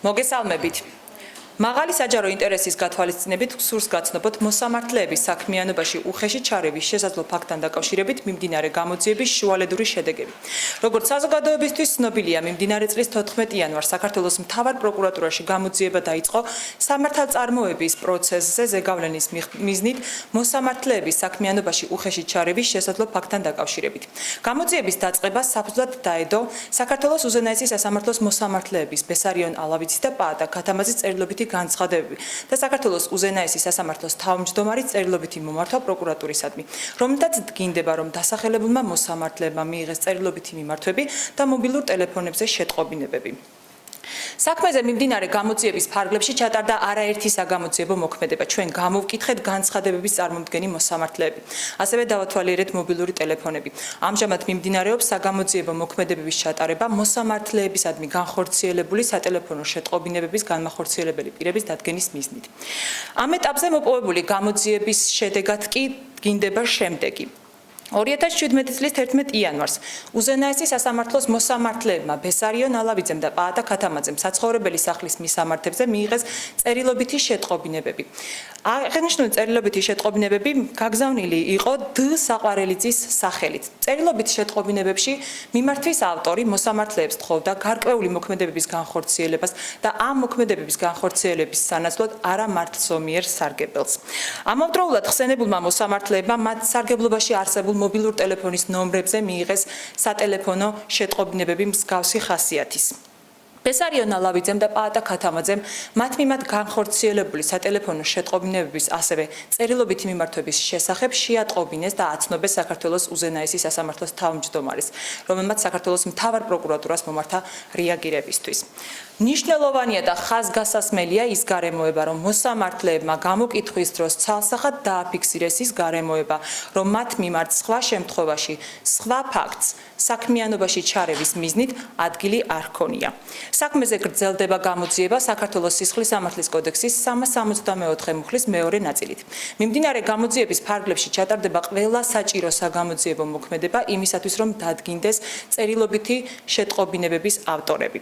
მოგესალმებით. მაღალი საჯარო ინტერესის გათვალისწინებით სურს გაცნობოთ მოსამართლეების საქმიანობაში უხეში ჩარევის შესაძლო ფაქტთან დაკავშირებით მიმდინარე გამოძიების შუალედური შედეგები. Როგორც საზოგადოებისთვის ცნობილია, მიმდინარე წლის 14 იანვარს საქართველოს მთავარ პროკურატურაში გამოძიება დაიწყო სამართალწარმოების პროცესზე ზეგავლენის მიზნით მოსამართლეების საქმიანობაში უხეში ჩარევის შესაძლო ფაქტთან დაკავშირებით. გამოძიების დაწყებას საფუძვლად დაედო საქართველოს უზენაესი სასამართლოს მოსამართლეების ბესარიონ ალავიცის და პაატა ქათამაძის წერილობითი განცხადებები და საქართველოს უზენაესი სასამართლოს თავმჯდომარის წერილობითი მომართვა პროკურატურისადმი, რომელთაც დგინდება, რომ დასახელებულმა მოსამართლეებმა მიიღეს წერილობითი მიმართვები და მობილურ ტელეფონებზე შეტყობინებები. საქმეზე მიმდინარე გამოძიების ფარგლებში ჩატარდა არაერთი საგამოძიებო მოქმედება. ჩვენ გამოვკითხეთ განცხადებების წარმომდგენი მოსამართლეები. ასევე დავათვალიერეთ მობილური ტელეფონები. ამჟამად მიმდინარეობს საგამოძიებო მოქმედებების ჩატარება მოსამართლეებისადმი განხორციელებული სატელეფონო შეტყობინებების განმახორციელებელი პირების დადგენის მიზნით. ამ ეტაპზე მოპოვებული გამოძიების შედეგად კი დგინდება შემდეგი. 2017 წლის 11 იანვარს უზენაესი სასამართლოს მოსამართლეებმა ბესარიონ ალავიძემ და პაატა ქათამაძემ საცხოვრებელი სახლის მისამართებზე მიიღეს წერილობითი შეტყობინებები. აღნიშნული წერილობითი შეტყობინებები გაგზავნილი იყო დ საყვარელიძის სახელით. წერილობით შეტყობინებებში მიმართვის ავტორი მოსამართლეებს თხოვდა გარკვეული მოქმედებების განხორციელებას და ამ მოქმედებების განხორციელების სანაცვლოდ არამართლსომიერ სარგებელს. ამავდროულად ხსენებულმა მოსამართლეებმა მათ სარგებლობაში არსებულ მობილურ ტელეფონის ნომრებზე მიიღეს სატელეფონო შეტყობინებები მსგავსი ხასიათის. ბესარიონ ალავიძემ და პაატა ქათამაძემ მათ მიმართ განხორციელებული სატელეფონო შეტყობინებების ასევე წერილობითი მიმართვების შესახებ შეატყობინეს და აცნობეს საქართველოს უზენაესი სასამართლოს თავმჯდომარის, რომელმაც საქართველოს მთავარ პროკურატურას მომართა რეაგირებისთვის. მნიშვნელოვანია და ხაზგასასმელია ის გარემოება, რომ მოსამართლეებმა გამოკითხვის დროს ცალსახად დააფიქსირეს ის გარემოება, რომ მათ მიმართ სხვა შემთხვევაში სხვა ფაქტს საქმიანობაში ჩარევის მიზნით ადგილი არ ჰქონია. საქმეზე გრძელდება გამოძიება საქართველოს სისხლის სამართლის კოდექსის 364 მუხლის მეორე ნაწილით. მიმდინარე გამოძიების ფარგლებში ჩატარდება ყველა საჭირო საგამოძიებო მოქმედება იმისათვის, რომ დადგინდეს წერილობითი შეტყობინებების ავტორები.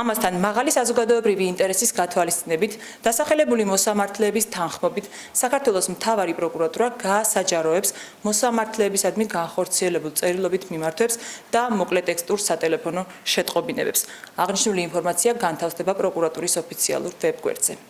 ამასთან მაღალი საზოგადოებრივი ინტერესის გათვალისწინებით დასახელებული მოსამართლეების თანხმობით საქართველოს მთავარი პროკურატურა გაასაჯაროებს მოსამართლეებისადმი განხორციელებულ წერილობით მიმართვებს და მოკლე ტექსტურ სატელეფონო შეტყობინებებს. აღნიშნული ინფორმაცია განთავსდება პროკურატურის ოფიციალურ ვებგვერდზე.